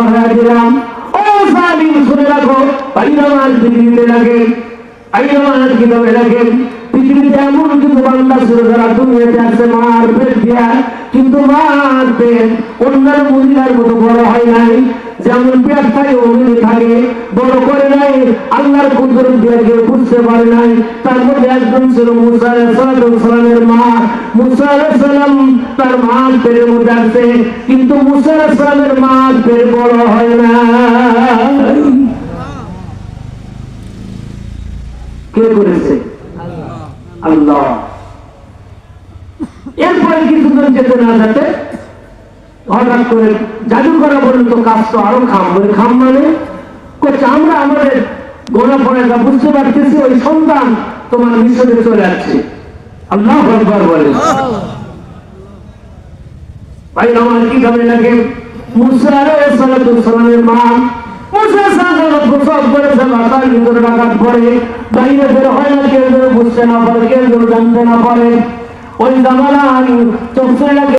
পড়ায় দিলাম। ও সাবিন শুনে রাখো, পাইনামাজ পৃথিবীতে লাগে, পাইনামাজ কিভাবে লাগে? পৃথিবীতে এমন কিছু বান্দা ছিল যারা দুনিয়াতে আসছে মার পেট দিয়া, কিন্তু মার পেট অন্যান্য মহিলার মতো বড় হয় নাই। যেমন পেট থাকে অমনি থাকে, বড় করে নাই। আল্লাহর কুদরত দিয়ে কেউ বুঝতে পারে নাই। তার মধ্যে একজন ছিল মুসা আলাইহিস সালামের মা। মুসা আলাইহিস সালাম তার মা পেটের মধ্যে আছে, কিন্তু মুসা আলাইহিস সালামের মা পেট বড় হয় না। কে করেছে? আল্লাহ। এরপরে কিছুদিন যেতে না যেতে হঠাৎ করে জাদু করা পর্যন্ত কাজ তো আরো খাম বলে, খাম মানে করছে আমরা আমাদের গোনা পড়াটা বুঝতে পারতেছি, ওই সন্তান তোমার মিশরে চলে যাচ্ছে। আল্লাহু আকবার বলে। ভাই আমার কি ভাবে লাগে? মুসা আলাইহিস সালামের মা মুসা সাল্লাল্লাহু গোসল করেছে, মাথার ভিতরে রাখার পরে বাইরে বের হয় না, কেউ বুঝতে না পারে, কেউ জানতে না পারে। ওই জামানায় চোখে